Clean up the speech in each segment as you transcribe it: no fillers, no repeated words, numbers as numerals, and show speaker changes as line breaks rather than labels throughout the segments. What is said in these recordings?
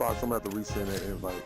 Fox, I'm gonna have to resend that invite.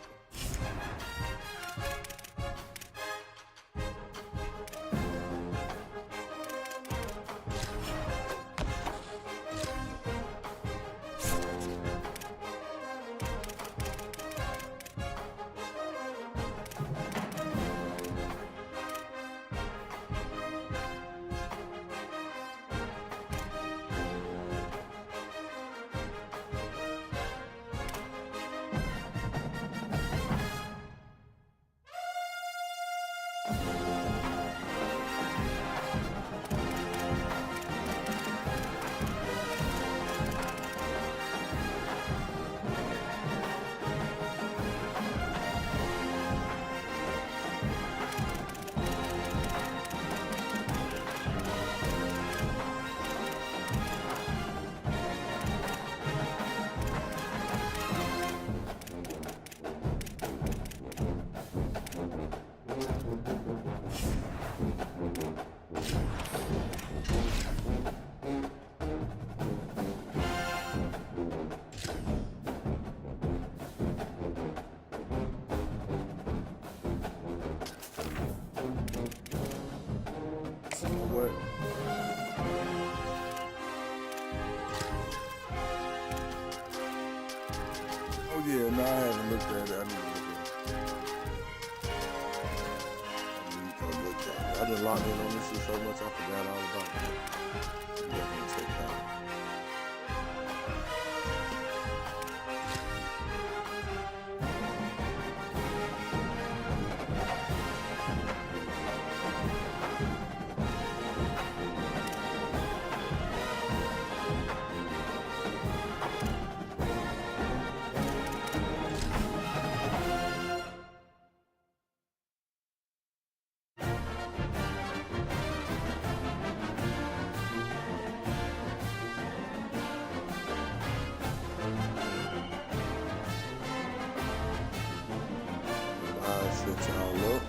What? Oh yeah, no, I haven't looked at it. I need to look at it. I've been locked in on this shit so much I forgot all about it. I'm definitely take that. Set y'all up.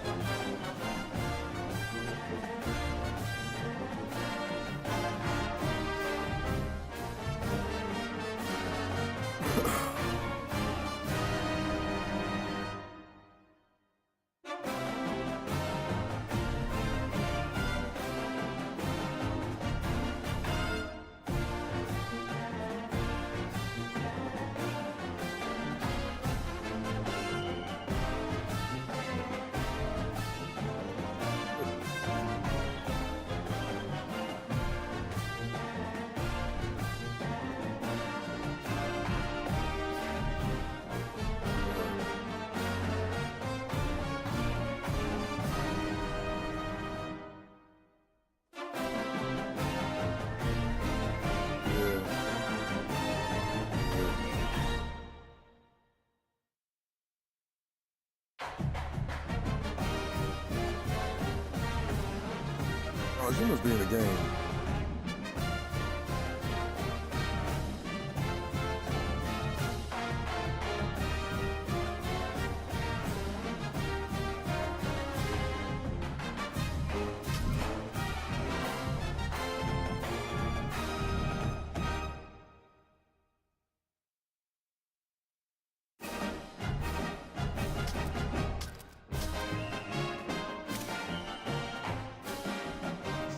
Oh, she must be in the game.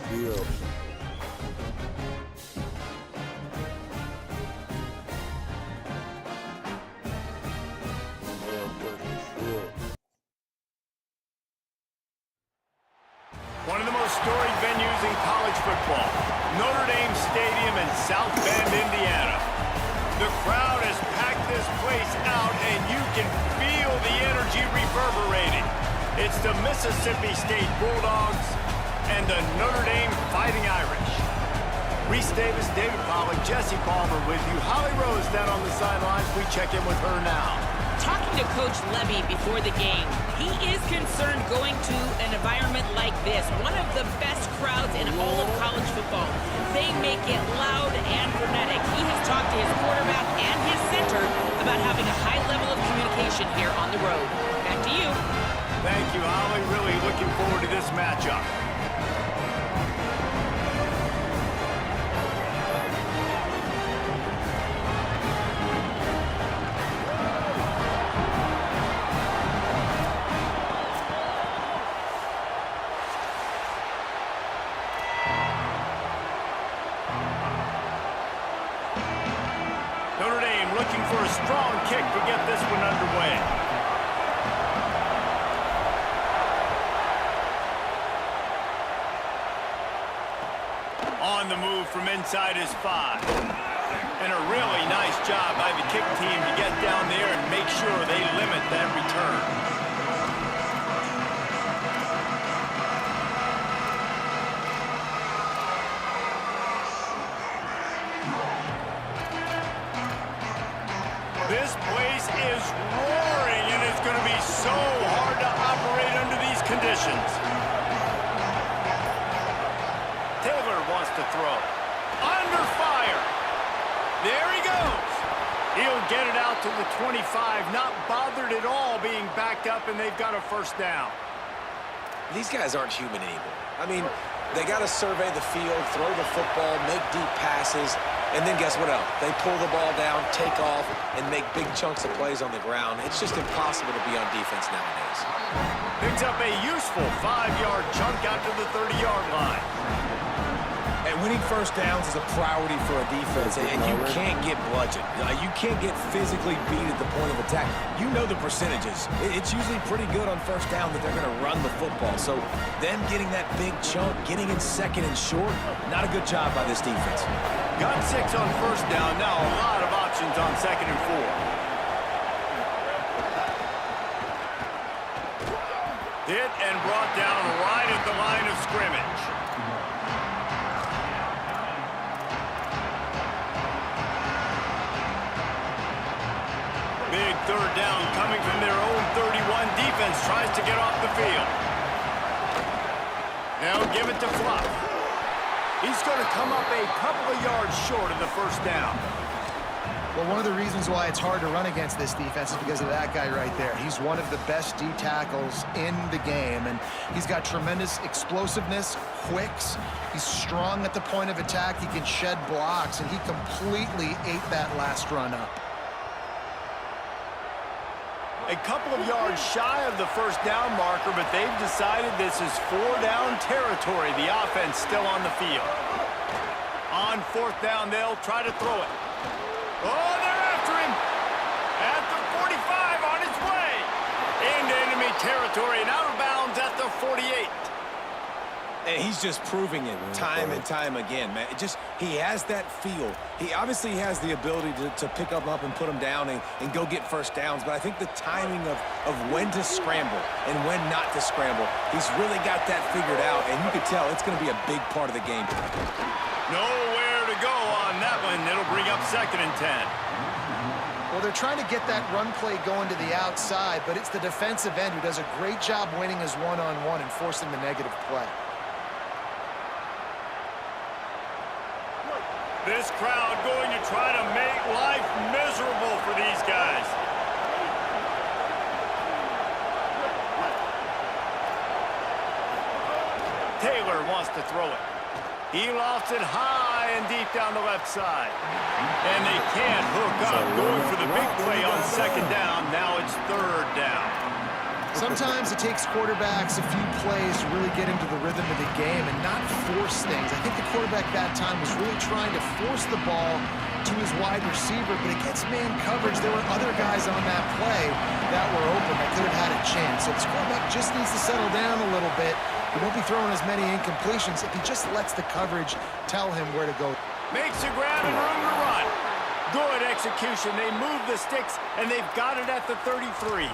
Yeah.
One of the most storied venues in college football, Notre Dame Stadium in South Bend, Indiana. The crowd has packed this place out, and you can feel the energy reverberating. It's the Mississippi State Bulldogs and the Notre Dame Fighting Irish. Reese Davis, David Pollack, Jesse Palmer with you. Holly Rose down on the sidelines. We check in with her now.
Talking to Coach Levy before the game, he is concerned going to an environment like this, one of the best crowds in all of college football. They make it loud and frenetic. He has talked to his quarterback and his center about having a high level of communication here on the road. Back to you.
Thank you, Holly. Really looking forward to this matchup. looking for a strong kick to get this one underway. On the move from inside his 5. And a really nice job by the kick team to get down there and make sure they limit that return. This place is roaring, and it's going to be so hard to operate under these conditions. Taylor wants to throw. Under fire. There he goes. He'll get it out to the 25, not bothered at all being backed up, and they've got a first down.
These guys aren't human anymore. I mean, they got to survey the field, throw the football, make deep passes, and then guess what else? They pull the ball down, take off, and make big chunks of plays on the ground. It's just impossible to be on defense nowadays.
Picks up a useful 5-yard chunk out to the 30-yard line.
And winning first downs is a priority for a defense, and you can't get bludgeoned. You can't get physically beat at the point of attack. You know the percentages. It's usually pretty good on first down that they're going to run the football. So them getting that big chunk, getting in second and short, not a good job by this defense.
Got 6 on first down. Now a lot of options on second and 4. Hit and brought down right at the line of scrimmage. Big third down coming from their own 31. Defense tries to get off the field. Now give it to Fluff. He's going to come up a couple of yards short of the first down.
Well, one of the reasons why it's hard to run against this defense is because of that guy right there. He's one of the best D tackles in the game, and he's got tremendous explosiveness, quicks. He's strong at the point of attack. He can shed blocks, and he completely ate that last run up.
A couple of yards shy of the first down marker, but they've decided this is 4-down territory. The offense still on the field. On 4th down, they'll try to throw it. Oh, they're after him. At the 45, on his way. Into enemy territory and out of bounds at the 48.
And he's just proving it time and time again, man. He has that feel. He obviously has the ability to pick up and put him down and go get first downs, but I think the timing of when to scramble and when not to scramble, he's really got that figured out, and you can tell it's going to be a big part of the game.
Nowhere to go on that one. It'll bring up 2nd and 10.
Well, they're trying to get that run play going to the outside, but it's the defensive end who does a great job winning his one-on-one and forcing the negative play.
This crowd going to try to make life miserable for these guys. Taylor wants to throw it. He lofts it high and deep down the left side. And they can't hook up. Going for the big play on 2nd down. Now it's 3rd down.
Sometimes it takes quarterbacks a few plays to really get into the rhythm of the game and not force things. I think the quarterback that time was really trying to force the ball to his wide receiver, but against man coverage, there were other guys on that play that were open that could have had a chance. So this quarterback just needs to settle down a little bit. He won't be throwing as many incompletions if he just lets the coverage tell him where to go.
Makes a grab and room to run. Good execution. They move the sticks, and they've got it at the 33.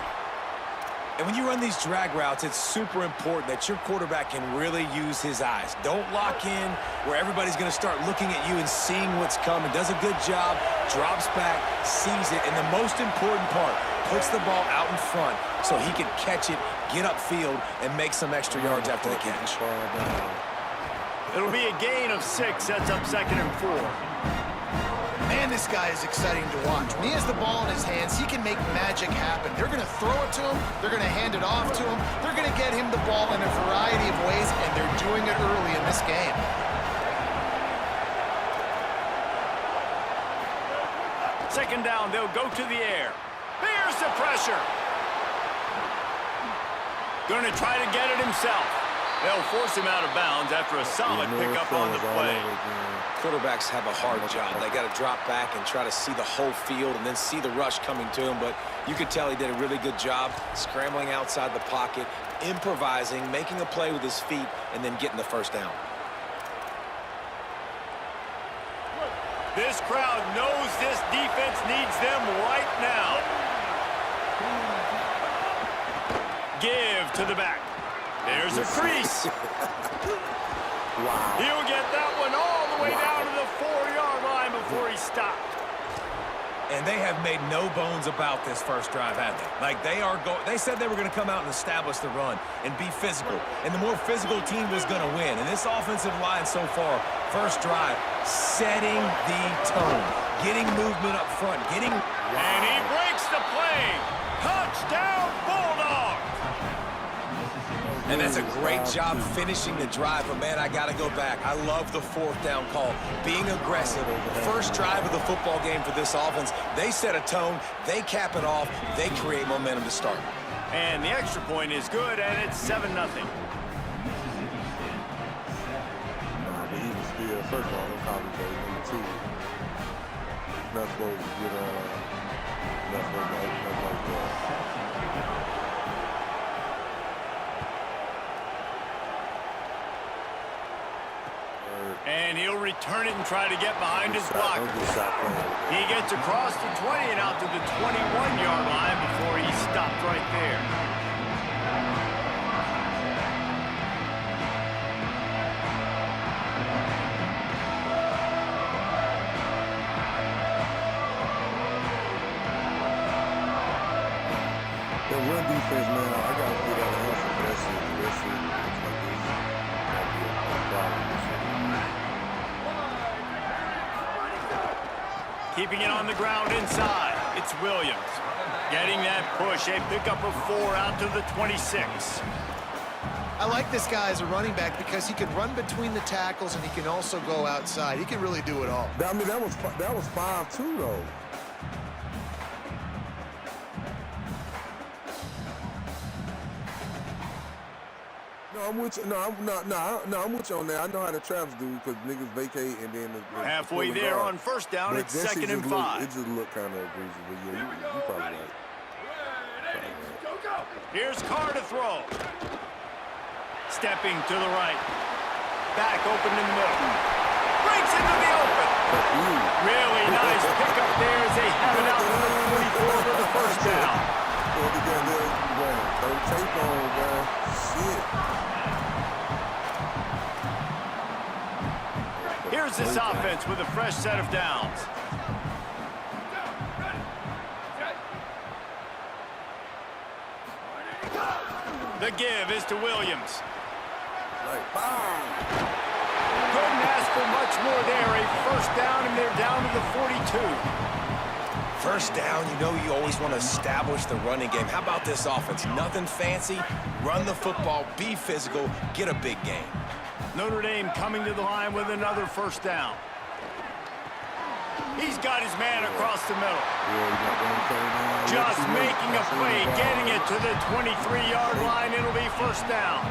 And when you run these drag routes, it's super important that your quarterback can really use his eyes. Don't lock in where everybody's going to start looking at you and seeing what's coming. Does a good job, drops back, sees it, and the most important part, puts the ball out in front so he can catch it, get upfield, and make some extra yards after the catch.
It'll be a gain of 6, sets up 2nd and 4.
Man, this guy is exciting to watch. When he has the ball in his hands, he can make magic happen. They're going to throw it to him. They're going to hand it off to him. They're going to get him the ball in a variety of ways, and they're doing it early in this game.
Second down, they'll go to the air. Here's the pressure. Going to try to get it himself. They'll force him out of bounds after a solid pickup on the play.
Quarterbacks have a hard job. They got to drop back and try to see the whole field and then see the rush coming to him. But you could tell he did a really good job scrambling outside the pocket, improvising, making a play with his feet, and then getting the first down.
This crowd knows this defense needs them right now. Give to the back. There's a crease.
Wow.
He'll get that one all the way down to the 4-yard line before he stopped.
And they have made no bones about this first drive, have they? Like, they said they were going to come out and establish the run and be physical. And the more physical team was going to win. And this offensive line so far, first drive, setting the tone, getting movement up front, getting...
And he breaks the play. Touchdown, Bulldogs!
And that's a great job finishing the drive. But, man, I got to go back. I love the fourth down call. Being aggressive. First drive of the football game for this offense. They set a tone. They cap it off. They create momentum to start.
And the extra point is good, and it's 7-0.
Nah, but he was still, first of all, no college play, number 2. Not supposed to get, not supposed to open up like that.
And he'll return it and try to get behind his blocker. He gets across the 20 and out to the 21-yard line before he stopped right there.
The run defense, man, I got to get out of answer for that shit. That shit looks like this. That'd be a problem.
Keeping it on the ground inside. It's Williams. Getting that push. A pickup of 4 out to the 26.
I like this guy as a running back because he can run between the tackles and he can also go outside. He can really do it all.
I mean, that was 5-2, though. No, I'm with you. I'm with you on that. I know how the traps do because niggas vacate and then
halfway there on first down. It's 2nd and 5.
It just looked kind of egregious, but yeah, you probably right.
Here's Carr to throw. Stepping to the right. Back open in the middle. Breaks into the open. Really nice pickup there as they have it out to the 44 for the first down.
Throw tape on, man. Shit.
Here's this offense with a fresh set of downs. The give is to Williams. Couldn't ask for much more there. A first down, and they're down to the 42.
First down, you know you always want to establish the running game. How about this offense? Nothing fancy. Run the football, be physical, get a big game.
Notre Dame coming to the line with another first down. He's got his man across the middle. Just making a play, getting it to the 23-yard line. It'll be first down.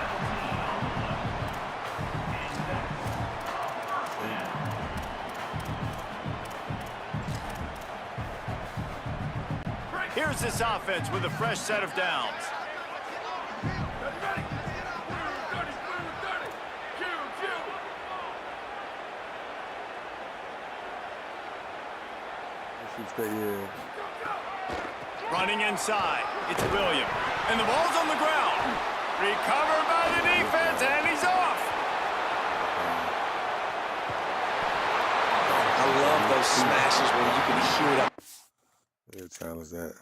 Here's this offense with a fresh set of downs. Running inside, it's Williams. And the ball's on the ground. Recovered by the defense, and he's off.
I love those smashes where you can hear it up.
What time is that?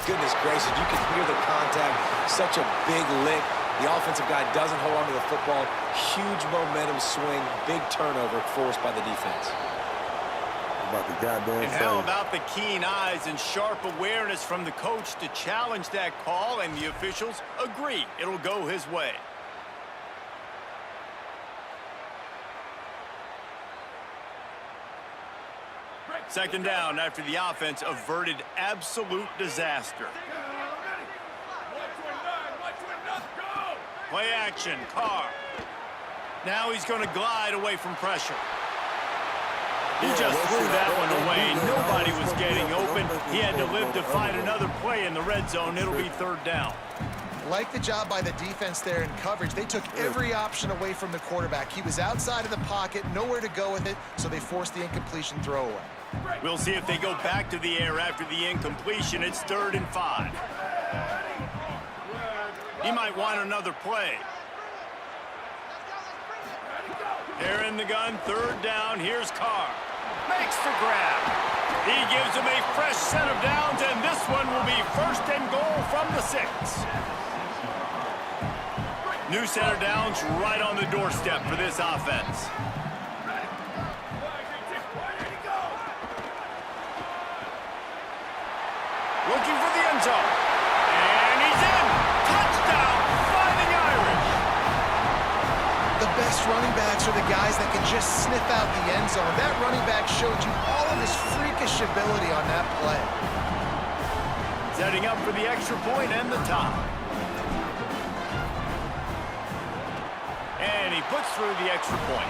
Goodness gracious, you can hear the contact. Such a big lick. The offensive guy doesn't hold on to the football. Huge momentum swing. Big turnover forced by the defense.
About the goddamn
and how about the keen eyes and sharp awareness from the coach to challenge that call, and the officials agree it'll go his way. Second down after the offense averted absolute disaster. Play action, Carr. Now he's going to glide away from pressure. He just threw that one away. Nobody was getting open. He had to live to find another play in the red zone. It'll be third down.
Like the job by the defense there in coverage. They took every option away from the quarterback. He was outside of the pocket, nowhere to go with it, so they forced the incompletion throwaway.
We'll see if they go back to the air after the incompletion. It's 3rd and 5. He might want another play. They're in the gun, 3rd down. Here's Carr. Makes the grab. He gives him a fresh set of downs, and this one will be 1st and goal from the 6. New set of downs right on the doorstep for this offense. Looking for the end zone. And he's in. Touchdown, Fighting Irish.
The best running backs are the guys that can just sniff out the end zone. That running back showed you all of his freakish ability on that play.
Setting up for the extra point and the top. And he puts through the extra point.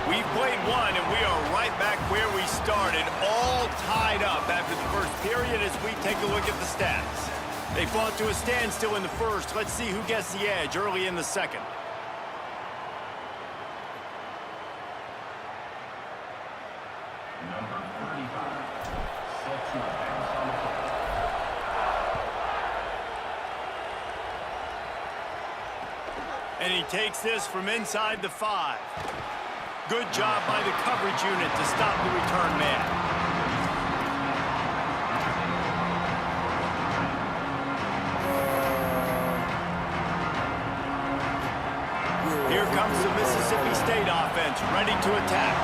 We've played one, and we are right back where we started, all tied up after the first period as we take a look at the stats. They fought to a standstill in the first. Let's see who gets the edge early in the second.
Number 35, sets your bounce on the play.
And he takes this from inside the 5. Good job by the coverage unit to stop the return man. Here comes the Mississippi State offense, ready to attack.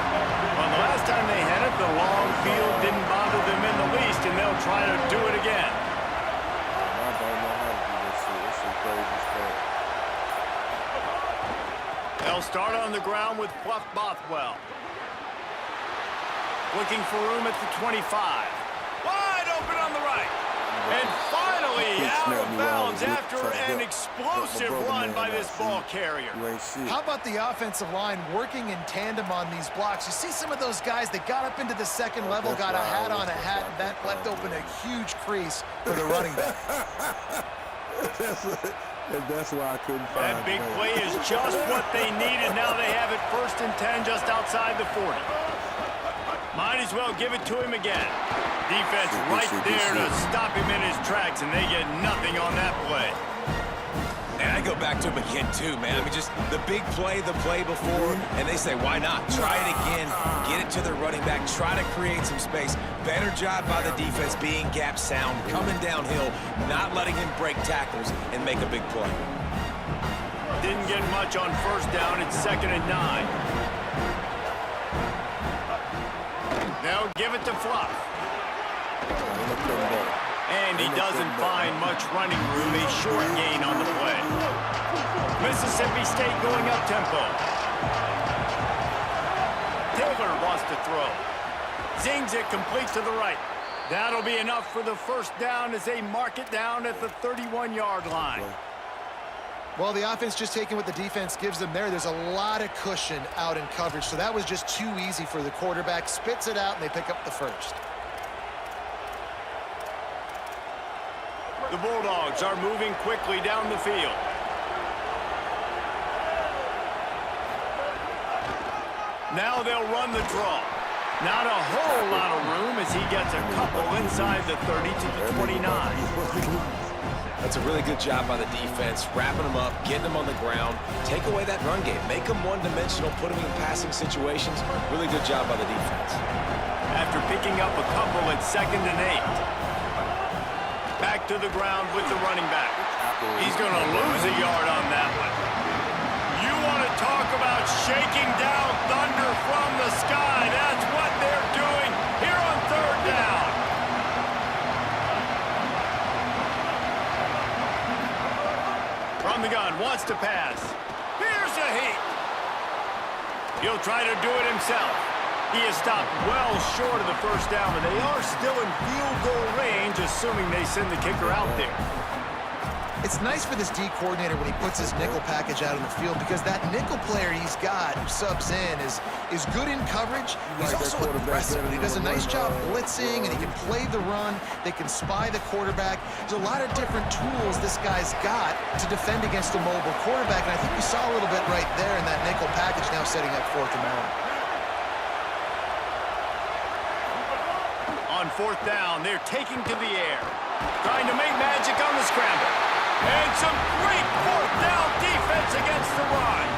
Well, the last time they had it, the long field didn't bother them in the least, and they'll try to do it again.
I don't know how to do this shit. This is crazy stuff.
They'll start on the ground with Fluff Bothwell. Looking for room at the 25. Wide open on the right. And finally out of bounds after an explosive run by this ball carrier.
How about the offensive line working in tandem on these blocks? You see some of those guys that got up into the second level, got a hat on a hat, and that left open a huge crease for the running back.
That's why I couldn't find
That big play is just what they needed. Now they have it 1st and 10 just outside the 40. Might as well give it to him again. Defense right there to stop him in his tracks, and they get nothing on that play.
And I go back to him again, too, man. I mean, just the big play, the play before, and they say, why not? Try it again, get it to the running back, try to create some space. Better job by the defense being gap sound, coming downhill, not letting him break tackles and make a big play.
Didn't get much on 1st down. It's 2nd and 9. Now give it to Fluff. And he doesn't find much running room. A short gain on the play. Mississippi State going up tempo. Taylor wants to throw. Zings it complete to the right. That'll be enough for the 1st down as they mark it down at the 31-yard line.
Well, the offense just taking what the defense gives them there. There's a lot of cushion out in coverage, so that was just too easy for the quarterback. Spits it out, and they pick up the 1st.
The Bulldogs are moving quickly down the field. Now they'll run the draw. Not a whole lot of room as he gets a couple inside the 30 to the 29.
That's a really good job by the defense, wrapping them up, getting them on the ground, take away that run game, make them one-dimensional, put them in passing situations. Really good job by the defense.
After picking up a couple at 2nd and 8. Back to the ground with the running back. He's going to lose a yard on that one. You want to talk about shaking down thunder from the sky. That's what they're doing here on 3rd down. From the gun, wants to pass. Here's a heat. He'll try to do it himself. He is stopped well short of the first down, but they are still in field goal range, assuming they send the kicker out there.
It's nice for this D coordinator when he puts his nickel package out on the field because that nickel player he's got who subs in is good in coverage. He's also aggressive. He does a nice job blitzing, and he can play the run. They can spy the quarterback. There's a lot of different tools this guy's got to defend against a mobile quarterback, and I think we saw a little bit right there in that nickel package now setting up 4th and long.
On 4th down, they're taking to the air, trying to make magic on the scramble. And some great 4th down defense against the run.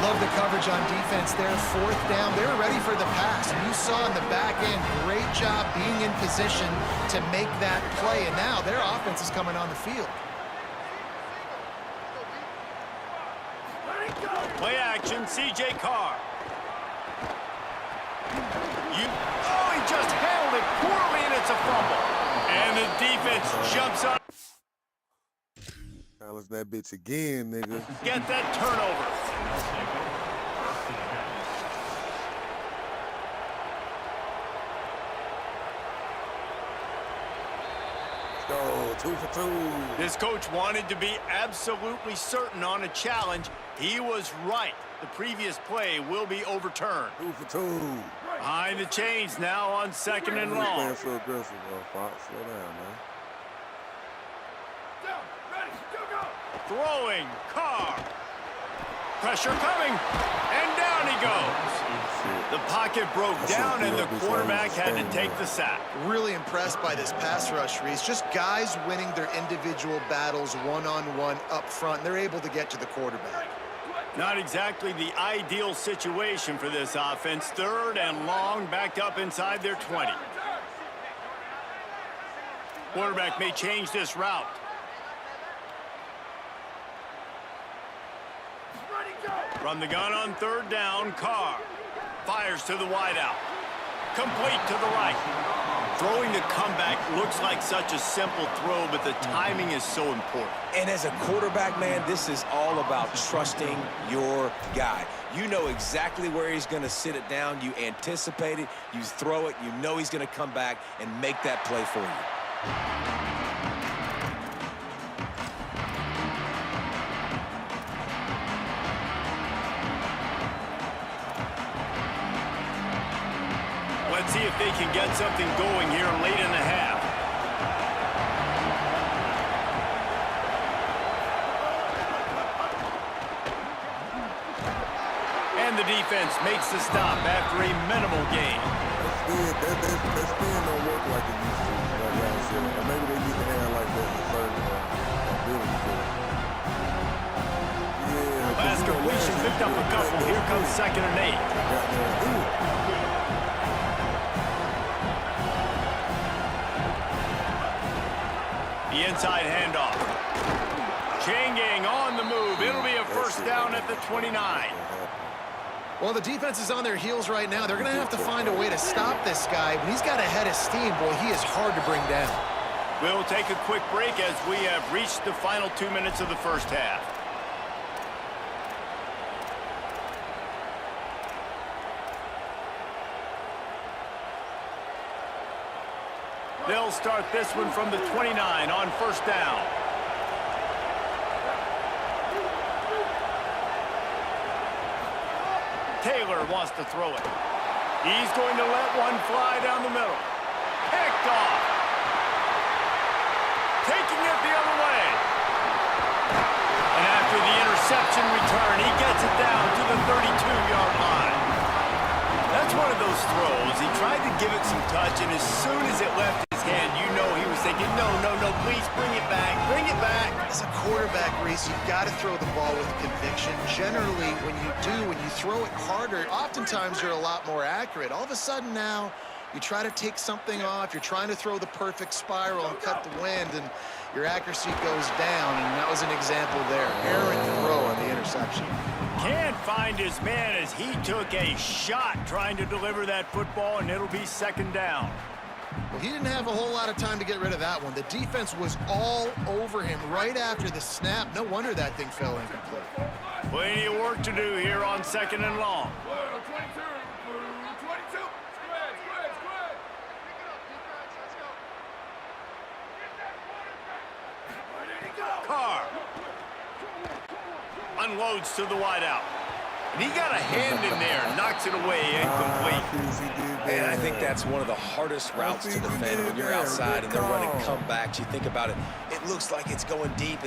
Love the coverage on defense there. 4th down, they were ready for the pass. And you saw in the back end, great job being in position to make that play. And now their offense is coming on the field.
Play action, C.J. Carr. He just handled it poorly, and it's a fumble. And the defense jumps on.
Challenge that bitch again, nigga.
Get that turnover.
Go, 2 for 2.
This coach wanted to be absolutely certain on a challenge. He was right. The previous play will be overturned.
2 for 2.
Behind the chains now on 2nd and long.
Playing so aggressive, Fox. Slow down, man.
Throwing, Carr. Pressure coming, and down he goes. The pocket broke down, and the quarterback had to take the sack.
Really impressed by this pass rush, Reese. Just guys winning their individual battles one-on-one up front. They're able to get to the quarterback.
Not exactly the ideal situation for this offense. 3rd and long, backed up inside their 20. Quarterback may change this route. From the gun on 3rd down, Carr fires to the wideout. Complete to the right. Throwing the comeback looks like such a simple throw, but the timing is so important.
And as a quarterback, man, this is all about trusting your guy. You know exactly where he's going to sit it down. You anticipate it. You throw it. You know he's going to come back and make that play for you.
Let's see if they can get something going here late in the half. And the defense makes the stop after a minimal gain.
That spin don't work like it used to, like last year. Or maybe they need to hand like that in certain abilities. Yeah.
Last completion picked up a couple. Here comes 2nd and 8. The inside handoff. Changing on the move. It'll be a 1st down at the 29.
Well, the defense is on their heels right now. They're going to have to find a way to stop this guy. When he's got a head of steam, boy, he is hard to bring down.
We'll take a quick break as we have reached the final 2 minutes of the first half. They'll start this one from the 29 on 1st down. Taylor wants to throw it. He's going to let one fly down the middle. Picked off. Taking it the other way. And after the interception return, he gets it down to the 32-yard line. That's one of those throws. He tried to give it some touch, and as soon as it left his hand, you know he was thinking, no, please bring it back, bring it back.
As a quarterback, Reese, you've got to throw the ball with conviction. Generally, when you throw it harder, oftentimes you're a lot more accurate. All of a sudden now, you try to take something off, you're trying to throw the perfect spiral and cut the wind, and your accuracy goes down, and that was an example there. Errant throw on the interception.
Can't find his man as he took a shot trying to deliver that football, and it'll be 2nd down.
Well, he didn't have a whole lot of time to get rid of that one. The defense was all over him right after the snap. No wonder that thing fell incomplete.
Plenty of work to do here on 2nd and long. unloads to the wideout. And he got a hand in there, knocks it away, incomplete.
And I think that's one of the hardest routes to defend when you're outside and they're running comebacks. You think about it, it looks like it's going deep,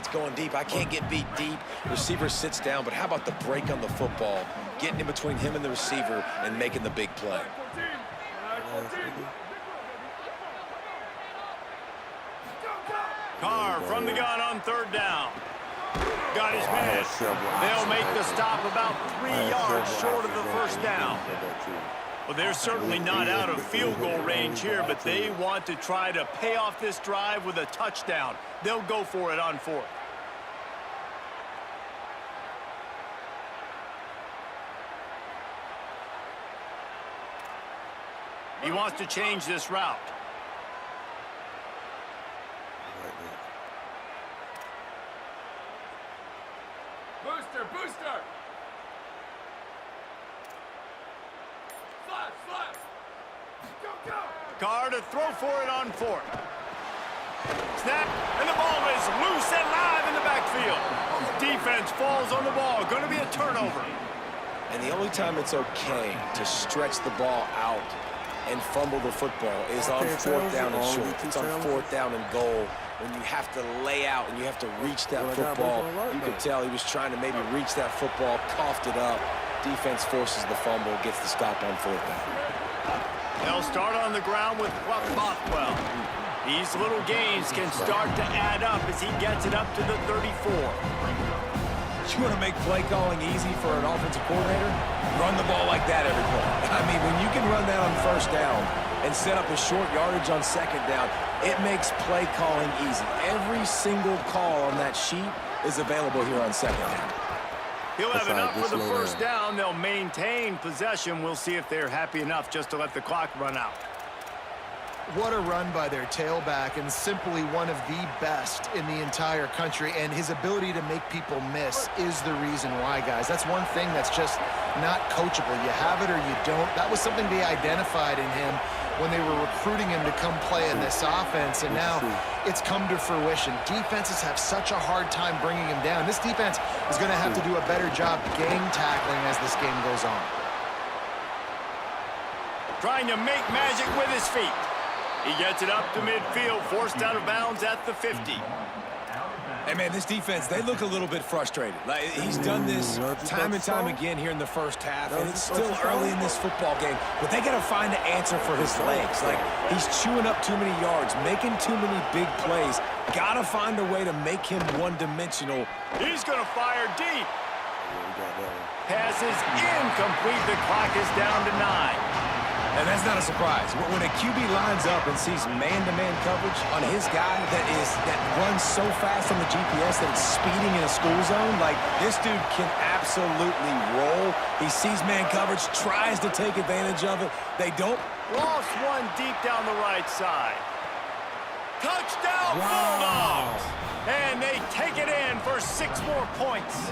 I can't get beat deep. Receiver sits down, but how about the break on the football, getting in between him and the receiver and making the big play?
Carr from the gun on third down. Got his man. They'll make the stop about 3 yards short of the first down. Well, they're certainly not out of field goal range here, but they want to try to pay off this drive with a touchdown. They'll go for it on fourth. He wants to change this route.
Booster! Slap! Go!
Carr to throw for it on fourth. Snap, and the ball is loose and live in the backfield. Defense falls on the ball. Going to be a turnover.
And the only time it's okay to stretch the ball out and fumble the football is on fourth down and short. It's on fourth down and goal. When you have to lay out and you have to reach that football, you could tell he was trying to maybe reach that football, coughed it up. Defense forces the fumble, gets the stop on fourth down.
They'll start on the ground with Bothwell. These little gains can start to add up as he gets it up to the 34.
You want to make play calling easy for an offensive coordinator? Run the ball like that every play. I mean, when you can run that on first down and set up a short yardage on second down, it makes play calling easy. Every single call on that sheet is available here on second down.
He'll have enough for the first down. They'll maintain possession. We'll see if they're happy enough just to let the clock run out.
What a run by their tailback, and simply one of the best in the entire country. And his ability to make people miss is the reason why, guys. That's one thing that's just not coachable. You have it or you don't. That was something they identified in him when they were recruiting him to come play in this offense, and now it's come to fruition. Defenses have such a hard time bringing him down. This defense is going to have to do a better job gang tackling as this game goes on.
Trying to make magic with his feet. He gets it up to midfield, forced out of bounds at the 50.
Hey, man, this defense, they look a little bit frustrated. Like, he's done this time and time again here in the first half, and it's still early in this football game, but they got to find an answer for his legs. Like, he's chewing up too many yards, making too many big plays. Got to find a way to make him one-dimensional.
He's going to fire deep. Pass is incomplete. The clock is down to 9.
And that's not a surprise. When a QB lines up and sees man-to-man coverage on his guy that runs so fast on the GPS that it's speeding in a school zone, like, this dude can absolutely roll. He sees man coverage, tries to take advantage of it. They don't.
Lost one deep down the right side. Touchdown, Bulldogs! And they take it in for 6 more points.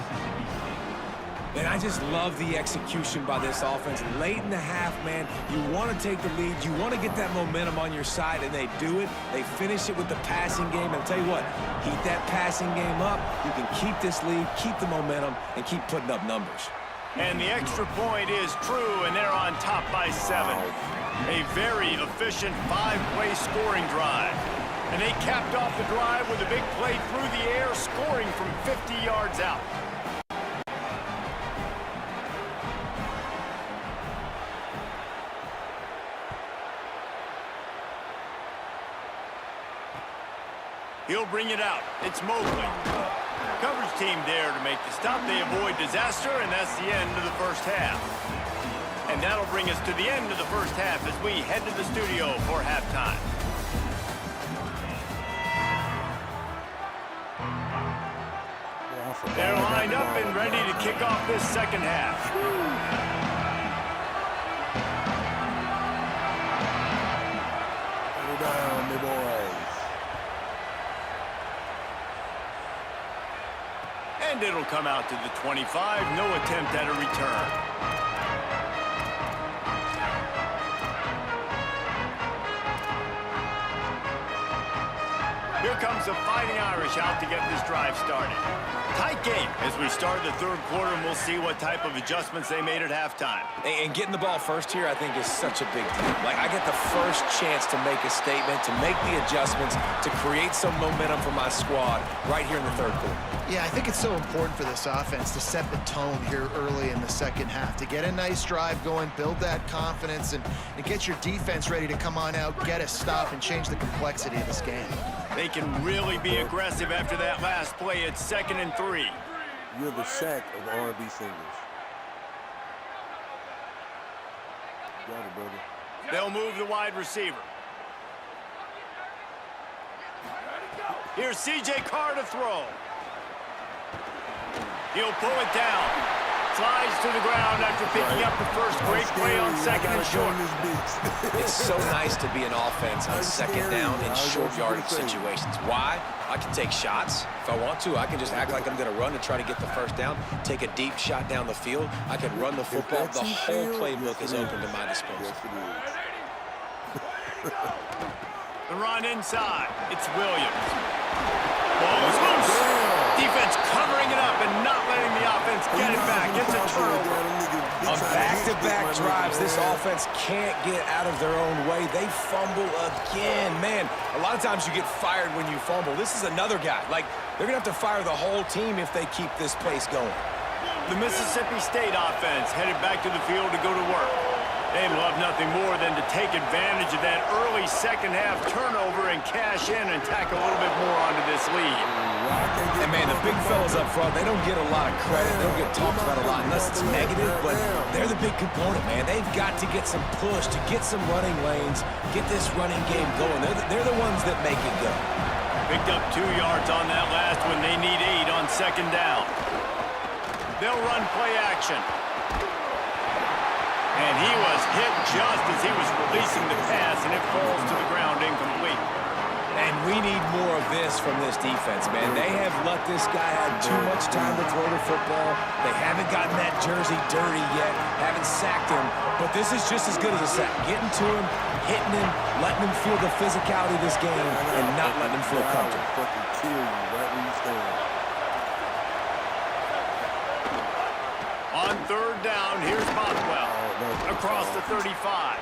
And I just love the execution by this offense. Late in the half, man, you want to take the lead. You want to get that momentum on your side, and they do it. They finish it with the passing game. And I'll tell you what, keep that passing game up. You can keep this lead, keep the momentum, and keep putting up numbers.
And the extra point is true, and they're on top by 7. A very efficient 5-play scoring drive. And they capped off the drive with a big play through the air, scoring from 50 yards out. He'll bring it out. It's Mobley. Coverage team there to make the stop. They avoid disaster, and that's the end of the first half. And that'll bring us to the end of the first half as we head to the studio for halftime. They're lined up and ready to kick off this second half.
Hold down, my boys.
And it'll come out to the 25. No attempt at a return. Here comes the Fighting Irish out to get this drive started. Tight game as we start the third quarter, and we'll see what type of adjustments they made at halftime.
And getting the ball first here, I think, is such a big deal. Like, I get the first chance to make a statement, to make the adjustments, to create some momentum for my squad right here in the third quarter.
Yeah, I think it's so important for this offense to set the tone here early in the second half, to get a nice drive going, build that confidence, and get your defense ready to come on out, get a stop, and change the complexity of this game.
They can really be aggressive after that last play. It's 2nd and 3.
You're the Shaq of R&B singers. Got it, brother.
They'll move the wide receiver. Here's C.J. Carr to throw. He'll pull it down. Slides to the ground after picking up the first great play on 2nd and short.
It's so nice to be an offense on 2nd down in short yardage situations. Why? I can take shots. If I want to, I can just act like I'm going to run and try to get the first down, take a deep shot down the field. I can run the football. The whole playbook is open to my disposal.
The run inside. It's Williams. Ball is loose. Defense covering it up and not letting the offense get it back. It's a turnover.
On back-to-back drives, this offense can't get out of their own way. They fumble again. Man, a lot of times you get fired when you fumble. This is another guy. Like, they're going to have to fire the whole team if they keep this pace going.
The Mississippi State offense headed back to the field to go to work. They'd love nothing more than to take advantage of that early second-half turnover and cash in and tack a little bit more onto this lead.
And, man, the big fellas up front, they don't get a lot of credit. They don't get talked about a lot unless it's negative, but they're the big component, man. They've got to get some push, to get some running lanes, get this running game going. They're the ones that make it go.
Picked up 2 yards on that last one. They need 8 on 2nd down. They'll run play action. And he was hit just as he was releasing the pass, and it falls to the ground incomplete.
And we need more of this from this defense, man. They have let this guy have too much time to throw the football. They haven't gotten that jersey dirty yet, haven't sacked him. But this is just as good as a sack. Getting to him, hitting him, letting him feel the physicality of this game, and not letting him feel comfortable.
On 3rd down, here's Bothwell. Across the 35.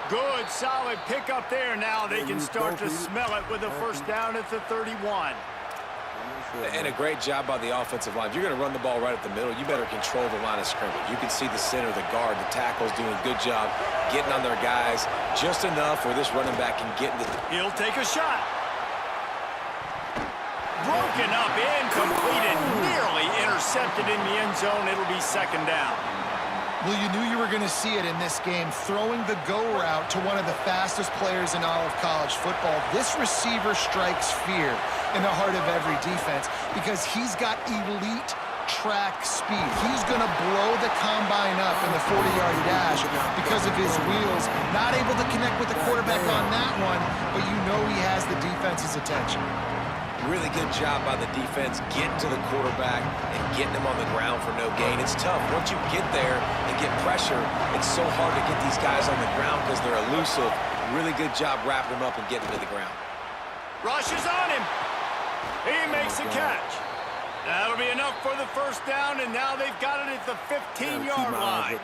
Good, solid pickup there. Now they can start to smell it with a first down at the 31.
And a great job by the offensive line. If you're going to run the ball right at the middle, you better control the line of scrimmage. You can see the center, the guard, the tackles doing a good job getting on their guys just enough where this running back can get in the...
He'll take a shot. Broken up, incomplete, and nearly intercepted in the end zone. It'll be 2nd down.
Well, you knew you were going to see it in this game, throwing the go route to one of the fastest players in all of college football. This receiver strikes fear in the heart of every defense because he's got elite track speed. He's going to blow the combine up in the 40-yard dash because of his wheels. Not able to connect with the quarterback on that one, but you know he has the defense's attention.
Really good job by the defense getting to the quarterback and getting him on the ground for no gain. It's tough. Once you get there and get pressure, it's so hard to get these guys on the ground because they're elusive. Really good job wrapping them up and getting to the ground.
Rush is on him. He makes the catch. That'll be enough for the first down, and now they've got it at the 15-yard line.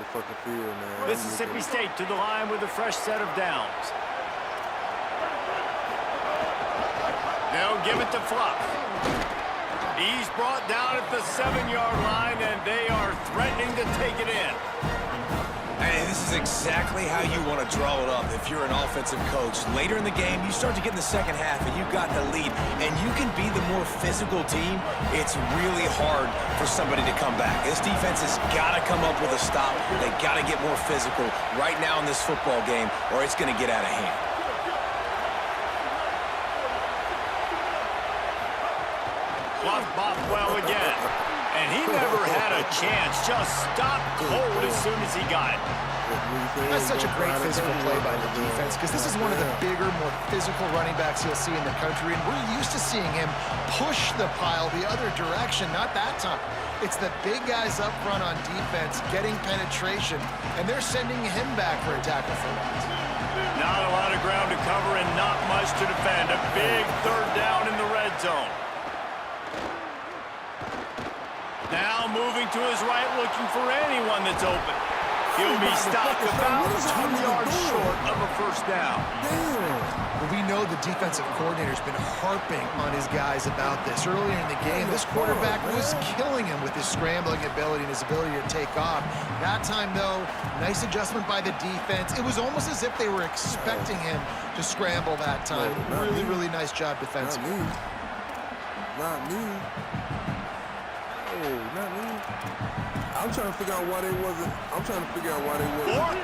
Mississippi State to the line with a fresh set of downs. They'll give it to Fluff. He's brought down at the 7-yard line, and they are threatening to take it in.
Hey, this is exactly how you want to draw it up if you're an offensive coach. Later in the game, you start to get in the second half, and you've got the lead, and you can be the more physical team. It's really hard for somebody to come back. This defense has got to come up with a stop. They got to get more physical right now in this football game, or it's going to get out of hand.
Bothwell again. And he never had a chance. Just stopped cold as soon as he got it.
That's such a great physical play by the defense because this is one of the bigger, more physical running backs you'll see in the country, and we're used to seeing him push the pile the other direction. Not that time. It's the big guys up front on defense getting penetration, and they're sending him back for a tackle for loss.
Not a lot of ground to cover and not much to defend. A big 3rd down in the zone. Now moving to his right, looking for anyone that's open. He'll be stopped about 2 yards short of a first down.
Well, we know the defensive coordinator's been harping on his guys about this. Earlier in the game, this quarterback was killing him with his scrambling ability and his ability to take off. That time, though, nice adjustment by the defense. It was almost as if they were expecting him to scramble that time. Really, really nice job defensively.
Not me. Oh, not me. I'm trying to figure out why they wasn't.
Fourth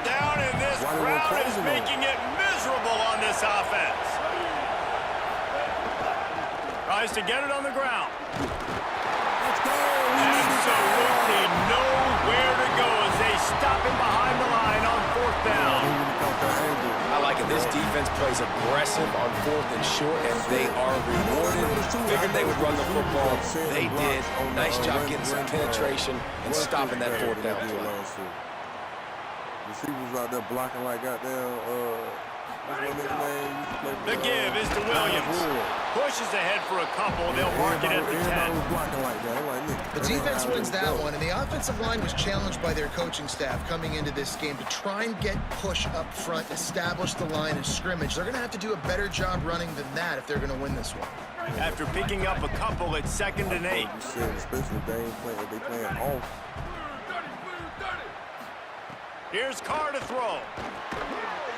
down, and this crowd is making it miserable on this offense. Tries to get it on the ground.
Let's go.
Absolutely nowhere to go as they stop him behind the line on fourth down.
I like it. This defense plays aggressive on 4th and short, and they are rewarded. Figured they would run the football. They did. Nice job getting some penetration and stopping that 4th down play.
Receivers out there blocking like goddamn.
The give is to Williams. Pushes ahead for a couple. They'll mark it at the 10.
The defense wins that one, and the offensive line was challenged by their coaching staff coming into this game to try and get push up front, establish the line of scrimmage. They're going to have to do a better job running than that if they're going to win this one.
After picking up a couple at 2nd and 8.
Especially they playing off.
Here's Carr to throw.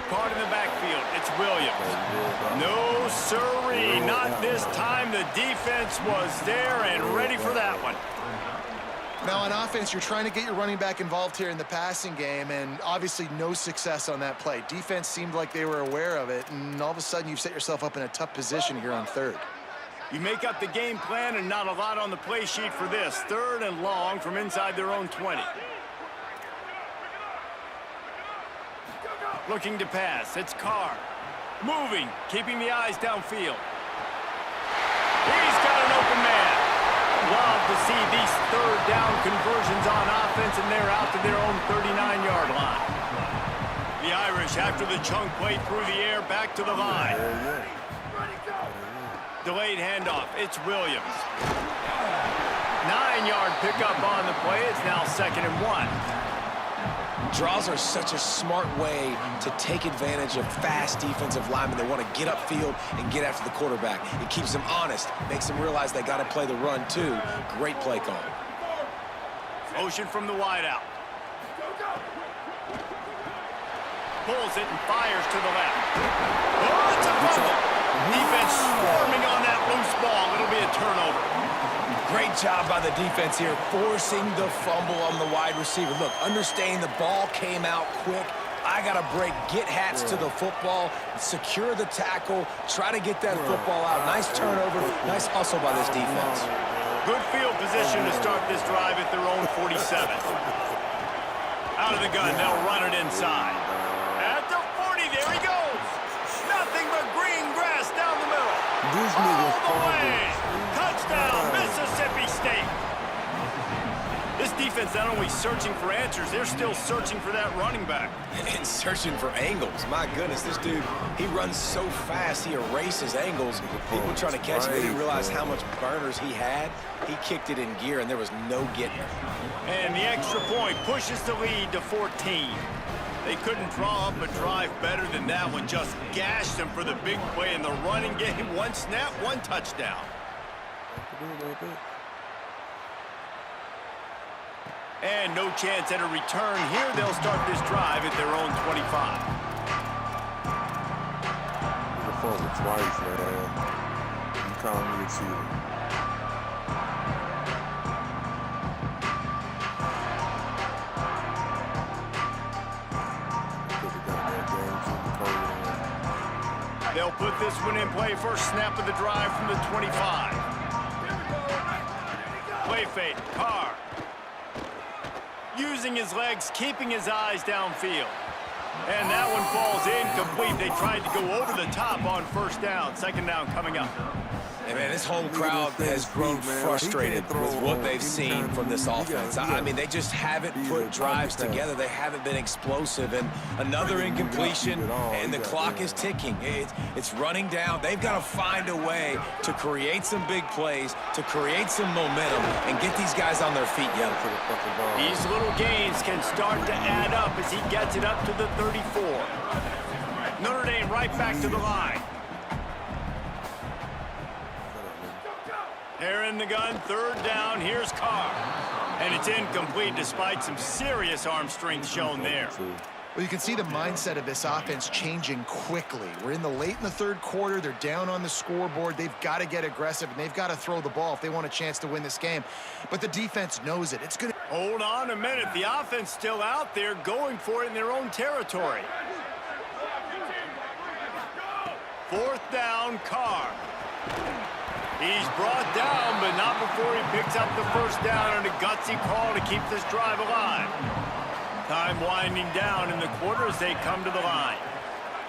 Carr in the backfield. It's Williams. No, sirree. Not this time. The defense was there and ready for that one.
Now, on offense, you're trying to get your running back involved here in the passing game, and obviously no success on that play. Defense seemed like they were aware of it, and all of a sudden you've set yourself up in a tough position here on 3rd.
You make up the game plan and not a lot on the play sheet for this. 3rd and long from inside their own 20. Looking to pass. It's Carr. Moving, keeping the eyes downfield. He's got an open man. Love to see these 3rd down conversions on offense, and they're out to their own 39-yard line. The Irish, after the chunk play through the air, back to the line. Delayed handoff. It's Williams. 9-yard pickup on the play. It's now 2nd and 1.
Draws are such a smart way to take advantage of fast defensive linemen. They want to get upfield and get after the quarterback. It keeps them honest, makes them realize they got to play the run too. Great play call.
Motion from the wideout. Pulls it and fires to the left. Oh, it's a fumble. Defense swarming on that loose ball. It'll be a turnover.
Great job by the defense here, forcing the fumble on the wide receiver. Look, understanding the ball came out quick. I got to break, get hats to the football, secure the tackle, try to get that football out. Nice turnover, nice hustle by this defense.
Good field position to start this drive at their own 47. Out of the gun, they'll run it inside. At the 40, there he goes. Nothing but green grass down the middle. All the way. Touchdown, Mississippi State. This defense not only searching for answers, they're still searching for that running back.
And searching for angles. My goodness, this dude, he runs so fast, he erases angles. People trying to catch him, they didn't realize how much burners he had. He kicked it in gear, and there was no getting it.
And the extra point pushes the lead to 14. They couldn't draw up a drive better than that one. Just gashed them for the big play in the running game. One snap, one touchdown. And no chance at a return here. They'll start this drive at their own 25.
The phone twice, man. You call me a cheater.
They'll put this one in play. First snap of the drive from the 25. Play fake, Carr. Using his legs, keeping his eyes downfield. And that one falls incomplete. They tried to go over the top on first down. 2nd down coming up.
And, man, this home crowd has grown frustrated with what they've seen from this offense. I mean, they just haven't put drives together. They haven't been explosive. And another incompletion, and the clock is ticking. It's running down. They've got to find a way to create some big plays, to create some momentum, and get these guys on their feet yet.
These little gains can start to add up as he gets it up to the 34. Notre Dame right back to the line. They're in the gun, third down, here's Carr. And it's incomplete despite some serious arm strength shown there.
Well, you can see the mindset of this offense changing quickly. We're late in the third quarter. They're down on the scoreboard. They've got to get aggressive, and they've got to throw the ball if they want a chance to win this game. But the defense knows it. It's going to...
Hold on a minute. The offense still out there going for it in their own territory. Fourth down, Carr. He's brought down, but not before he picks up the first down and a gutsy call to keep this drive alive. Time winding down in the quarter as they come to the line.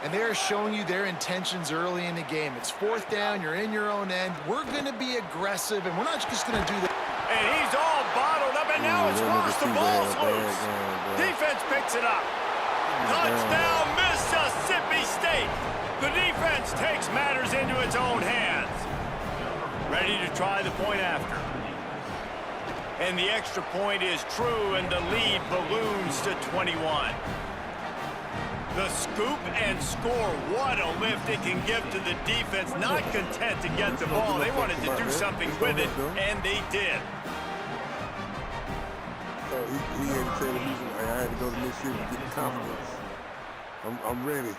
And they're showing you their intentions early in the game. It's fourth down, you're in your own end. We're going to be aggressive, and we're not just going to do that.
And he's all bottled up, and now it's worse. The ball's loose. Defense picks it up. Touchdown, Mississippi State. The defense takes matters into its own hands. Ready to try the point after. And the extra point is true, and the lead balloons to 21. The scoop and score, what a lift it can give to the defense. Not content to get the ball. They wanted to do something with it, and they did.
He had to tell him, I had to go to Mississippi to get the confidence. I'm ready.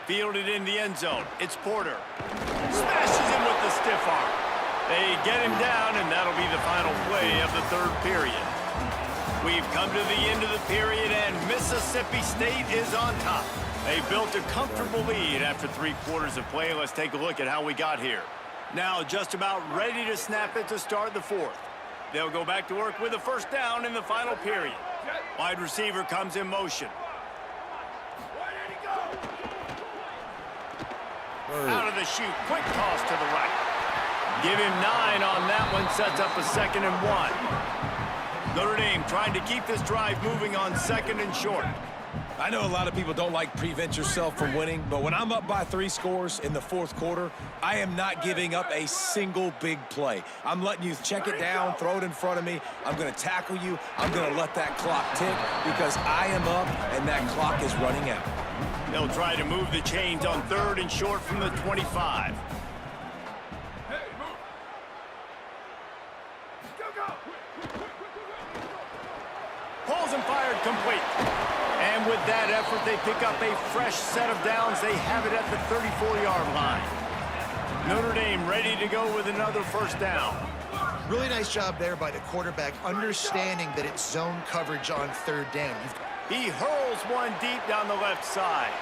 Fielded in the end zone. It's Porter. Smashes him with the stiff arm. They get him down, and that'll be the final play of the third period. We've come to the end of the period, and Mississippi State is on top. They built a comfortable lead after 3 quarters of play. Let's take a look at how we got here. Now just about ready to snap it to start the fourth. They'll go back to work with a first down in the final period. Wide receiver comes in motion. Out of the chute, quick toss to the right. Give him 9 on that one, sets up a 2nd and 1. Notre Dame trying to keep this drive moving on 2nd and short.
I know a lot of people don't like prevent yourself from winning, but when I'm up by 3 scores in the fourth quarter, I am not giving up a single big play. I'm letting you check it down, throw it in front of me. I'm going to tackle you. I'm going to let that clock tick because I am up and that clock is running out.
They'll try to move the chains on 3rd and short from the 25. Pulls and fired complete. And with that effort, they pick up a fresh set of downs. They have it at the 34-yard line. Notre Dame ready to go with another first down.
Really nice job there by the quarterback, understanding that it's zone coverage on 3rd down.
He hurls one deep down the left side.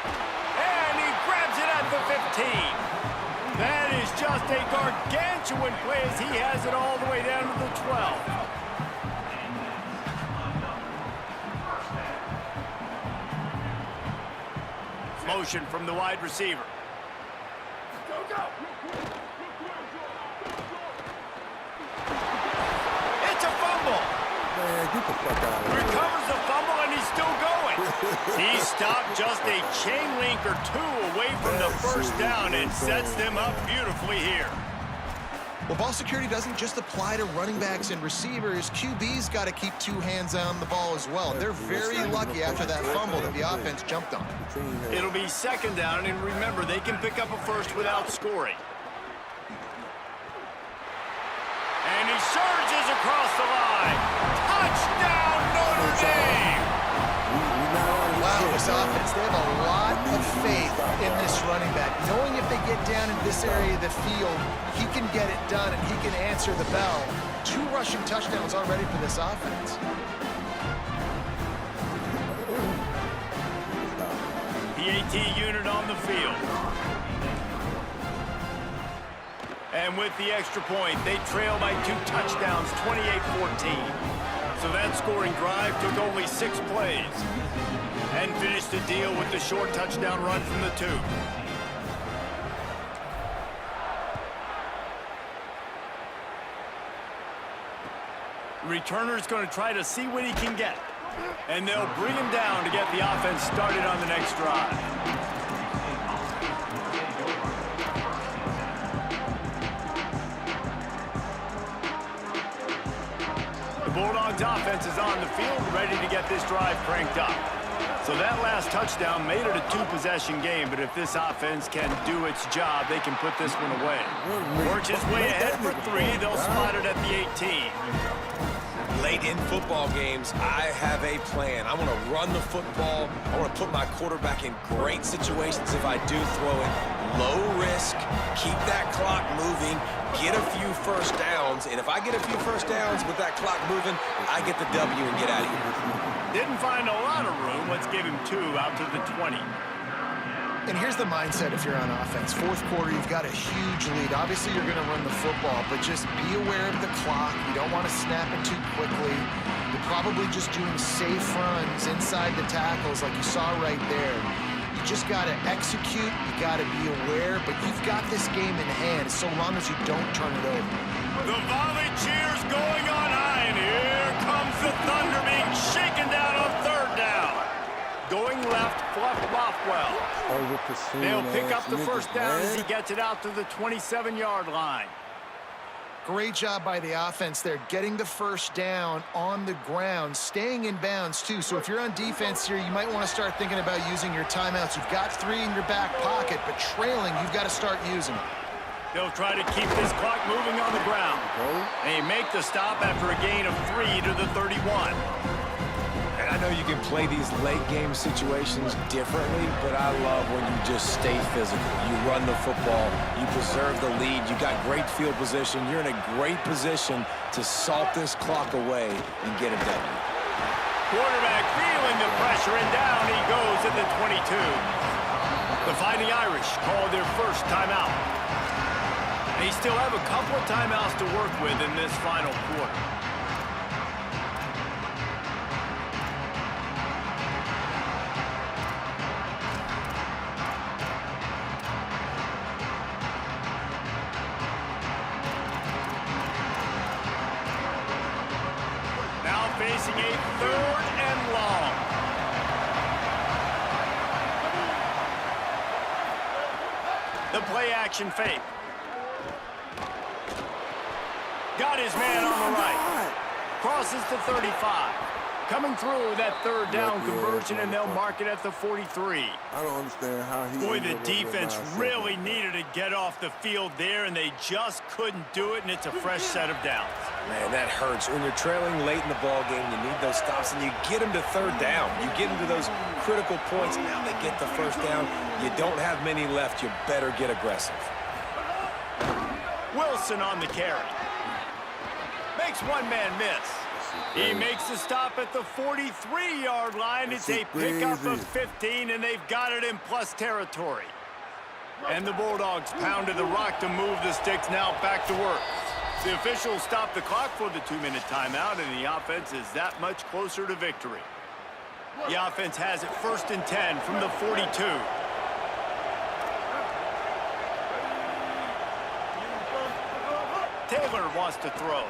And he grabs it at the 15. That is just a gargantuan play as he has it all the way down to the 12. Motion from the wide receiver. It's a fumble.
Man, get the fuck out of here.
Recovers the fumble, and he's still going. He stopped just a chain link or 2 away from the first down and sets them up beautifully here.
Well, ball security doesn't just apply to running backs and receivers. QB's got to keep 2 hands on the ball as well. They're very lucky after that fumble that the offense jumped on.
It'll be 2nd down, and remember, they can pick up a first without scoring. And he surges across the line. Touchdown, Notre Dame!
Wow, this offense, they have a lot of faith in this running back. Knowing if they get down in this area of the field, he can get it done and he can answer the bell. 2 rushing touchdowns already for this offense.
PAT unit on the field. And with the extra point, they trail by 2 touchdowns, 28-14. So that scoring drive took only 6 plays. and finish the deal with the short touchdown run from the 2. Returner's going to try to see what he can get. And they'll bring him down to get the offense started on the next drive. The Bulldogs offense is on the field, ready to get this drive cranked up. So that last touchdown made it a 2-possession game, but if this offense can do its job, they can put this one away. Works his way ahead for 3. They'll spot it at the 18.
Late in football games, I have a plan. I want to run the football. I want to put my quarterback in great situations if I do throw it. Low risk, keep that clock moving, get a few first downs. And if I get a few first downs with that clock moving, I get the W and get out of here.
Didn't find a lot of room. Let's give him 2 out to the 20.
And here's the mindset if you're on offense. Fourth quarter, you've got a huge lead. Obviously, you're going to run the football, but just be aware of the clock. You don't want to snap it too quickly. You're probably just doing safe runs inside the tackles like you saw right there. You just got to execute. You got to be aware, but you've got this game in hand so long as you don't turn it over.
The volley cheers going on high, and here comes the Thunder being shaken down on 3rd down. Going left, fluffed off well. They'll pick up the first down as he gets it out to the 27-yard line.
Great job by the offense there, getting the first down on the ground, staying in bounds too. So if you're on defense here, you might want to start thinking about using your timeouts. You've got 3 in your back pocket, but trailing, you've got to start using them.
They'll try to keep this clock moving on the ground. They make the stop after a gain of 3 to the 31.
And I know you can play these late game situations differently, but I love when you just stay physical. You run the football, you preserve the lead, you got great field position. You're in a great position to salt this clock away and get a W.
Quarterback feeling the pressure, and down he goes at the 22. The Fighting Irish called their first timeout. They still have a couple of timeouts to work with in this final quarter. Facing a 3rd and long. The play action fake. Got his man on the right. Crosses the 35. Coming through with that 3rd down conversion, and they'll mark it at the 43.
I don't understand how he...
Boy, the defense really needed to get off the field there, and they just couldn't do it, and it's a fresh set of downs.
Man, that hurts. When you're trailing late in the ball game, you need those stops, and you get them to 3rd down. You get them to those critical points, and now they get the first down. You don't have many left. You better get aggressive.
Wilson on the carry. Makes one man miss. He makes the stop at the 43-yard line. It's a pickup of 15, and they've got it in plus territory. And the Bulldogs pounded the rock to move the sticks, now back to work. The officials stopped the clock for the 2-minute timeout, and the offense is that much closer to victory. The offense has it 1st and 10 from the 42. Taylor wants to throw.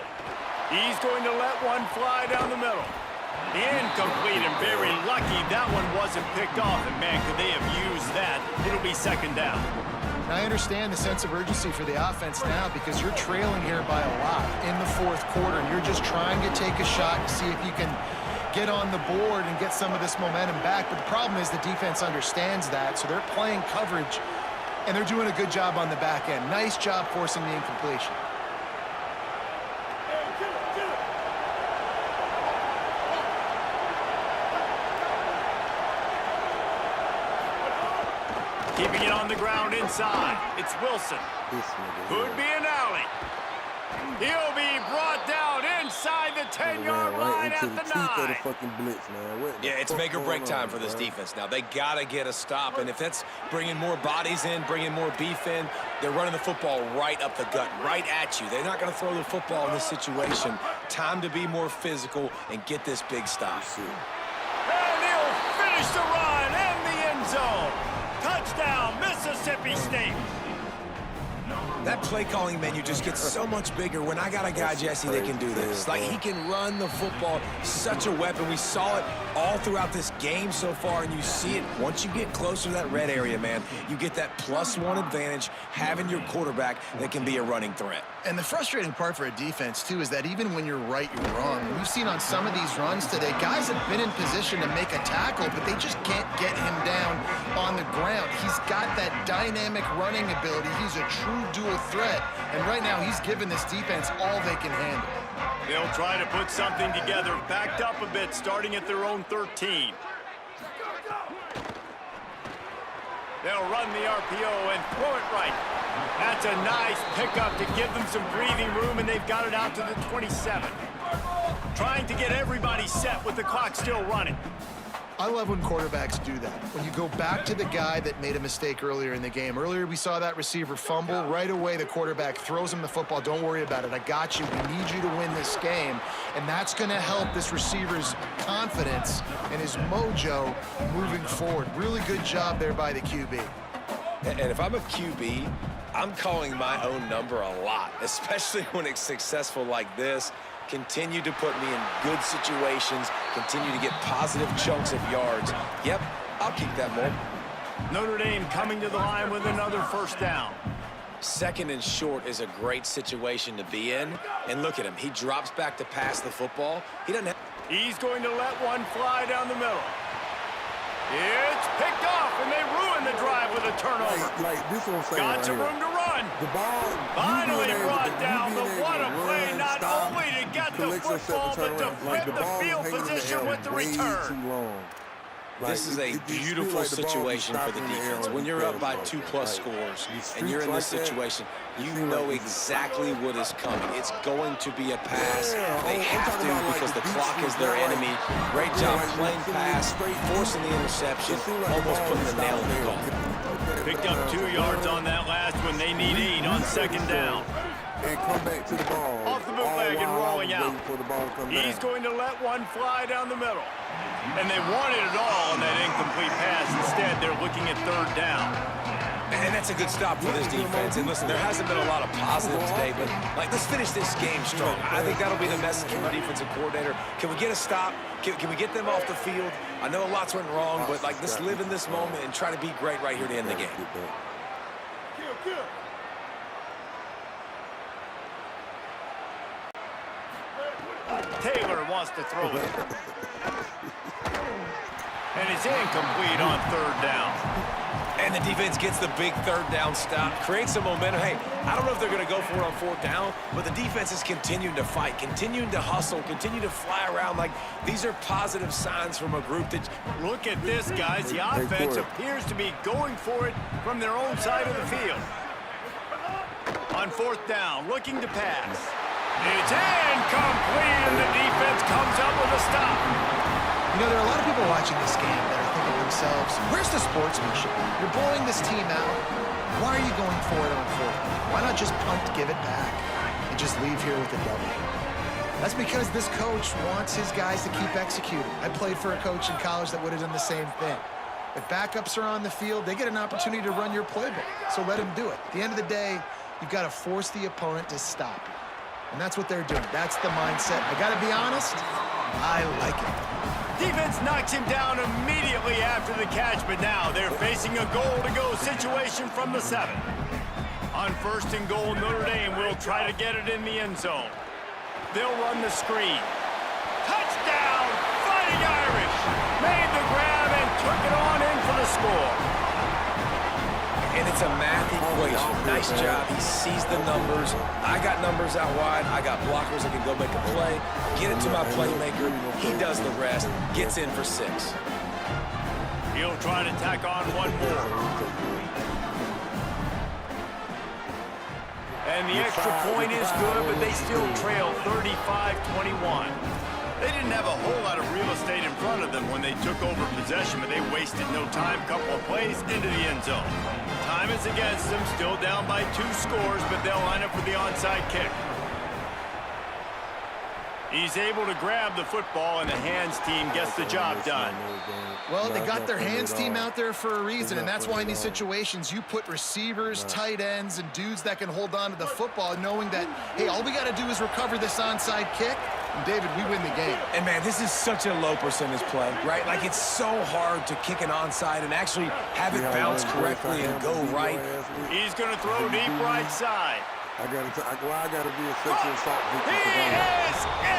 He's going to let one fly down the middle. Incomplete, and very lucky that one wasn't picked off. And man, could they have used that? It'll be 2nd down.
I understand the sense of urgency for the offense now because you're trailing here by a lot in the 4th quarter, and you're just trying to take a shot to see if you can get on the board and get some of this momentum back. But the problem is the defense understands that, so they're playing coverage, and they're doing a good job on the back end. Nice job forcing the incompletion.
Keeping it on the ground inside. It's Wilson. Could be an alley. He'll be brought down inside the 10-yard line at the 9.
Yeah, it's make or break time for this defense now. They got to get a stop, and if that's bringing more bodies in, bringing more beef in, they're running the football right up the gut, right at you. They're not going to throw the football in this situation. Time to be more physical and get this big stop.
And he'll finish finish the run and the end zone. Touchdown, Mississippi State.
That play calling menu just gets so much bigger when I got a guy, Jesse, that can do this. Like, he can run the football, such a weapon. We saw it all throughout this game so far, and you see it once you get closer to that red area, man. You get that +1 advantage having your quarterback that can be a running threat.
And the frustrating part for a defense, too, is that even when you're right, you're wrong. We've seen on some of these runs today, guys have been in position to make a tackle, but they just can't get him down on the ground. He's got that dynamic running ability. He's a true dual threat, and right now he's given this defense all they can handle.
They'll try to put something together, backed up a bit, starting at their own 13. They'll run the RPO and throw it right. That's a nice pickup to give them some breathing room, and they've got it out to the 27. Trying to get everybody set with the clock still running.
I love when quarterbacks do that. When you go back to the guy that made a mistake earlier in the game. Earlier we saw that receiver fumble. Right away the quarterback throws him the football. Don't worry about it. I got you. We need you to win this game. And that's going to help this receiver's confidence and his mojo moving forward. Really good job there by the QB.
And if I'm a QB, I'm calling my own number a lot, especially when it's successful like this. Continue to put me in good situations, continue to get positive chunks of yards. Yep, I'll keep that more.
Notre Dame coming to the line with another first down.
2nd and short is a great situation to be in. And look at him. He drops back to pass the football. He doesn't have...
He's going to let one fly down the middle. It's picked off, and they ruin the drive with a turnover.
Like this one saying
Got some room to run.
The ball
Finally brought down, but what a play, not only to get the football, but to flip the field position with the return.
This is a beautiful situation for the defense. When you're up by 2+ scores and you're in this situation, you know exactly what is coming. It's going to be a pass. They have to because the clock is their enemy. Great job playing pass, forcing the interception, almost putting the nail in the coffin.
Picked up 2 yards on that last one. They need 8 on 2nd down.
And come back to the ball.
Off the bootleg and rolling out. He's going to let one fly down the middle. And they wanted it all on that incomplete pass. Instead, they're looking at 3rd down.
And that's a good stop for this defense. And listen, there hasn't been a lot of positive today, but like, let's finish this game strong. I think that'll be the message from the defensive coordinator. Can we get a stop? Can we get them off the field? I know a lot's went wrong, but like, let's live in this moment and try to be great right here to end the game.
Taylor wants to throw it. And it's incomplete on 3rd down.
And the defense gets the big 3rd down stop, creates some momentum. Hey, I don't know if they're going to go for it on 4th down, but the defense is continuing to fight, continuing to hustle, continue to fly around. Like, these are positive signs from a group that...
Look at this, guys. The offense appears to be going for it from their own side of the field. On 4th down, looking to pass. It's incomplete, and the defense comes up with a stop.
You know, there are a lot of people watching this game that are thinking to themselves, where's the sportsmanship? You're blowing this team out. Why are you going for it on 4th? Why not just punt, give it back, and just leave here with a W? That's because this coach wants his guys to keep executing. I played for a coach in college that would have done the same thing. If backups are on the field, they get an opportunity to run your playbook, so let them do it. At the end of the day, you've got to force the opponent to stop you. And that's what they're doing. That's the mindset. I got to be honest, I like it.
Defense knocks him down immediately after the catch, but now they're facing a goal-to-go situation from the 7. On 1st and goal, Notre Dame will try to get it in the end zone. They'll run the screen. Touchdown! Fighting Irish! Made the grab and took it on in for the score.
And it's a math equation. Nice job. He sees the numbers. I got numbers out wide. I got blockers that can go make a play. Get it to my playmaker. He does the rest. Gets in for 6.
He'll try to tack on one more. And the extra point is good, but they still trail 35-21. They didn't have a whole lot of real estate in front of them when they took over possession, but they wasted no time. Couple of plays into the end zone. Time is against them, still down by 2 scores, but they'll line up for the onside kick. He's able to grab the football, and the hands team gets the job done.
Well, they got their hands team out there for a reason, and that's why in these situations you put receivers, tight ends, and dudes that can hold on to the football, knowing that, hey, all we got to do is recover this onside kick, and David, we win the game.
And, man, this is such a low percentage play, right? Like, it's so hard to kick an onside and actually have it bounce correctly and go right.
He's going to throw deep right side.
I gotta be a sexual assault victim.
He is in!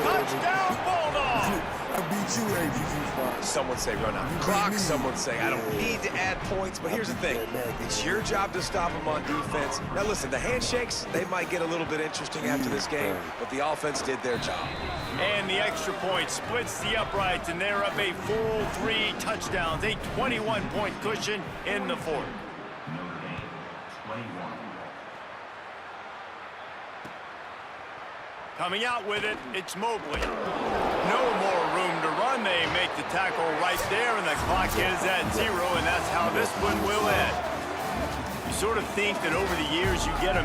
Touchdown, Bulldogs!
I beat you, AGG.
Some would say run out the clock. Some would say I don't need to add points. But here's the thing. It's your job to stop them on defense. Now, listen, the handshakes, they might get a little bit interesting after this game, but the offense did their job.
And the extra point splits the uprights, and they're up a full 3 touchdowns, a 21-point cushion in the fourth.
Notre Dame, 21.
Coming out with it, it's Mobley. No more room to run. They make the tackle right there, and the clock is at 0, and that's how this one will end. You sort of think that over the years you get a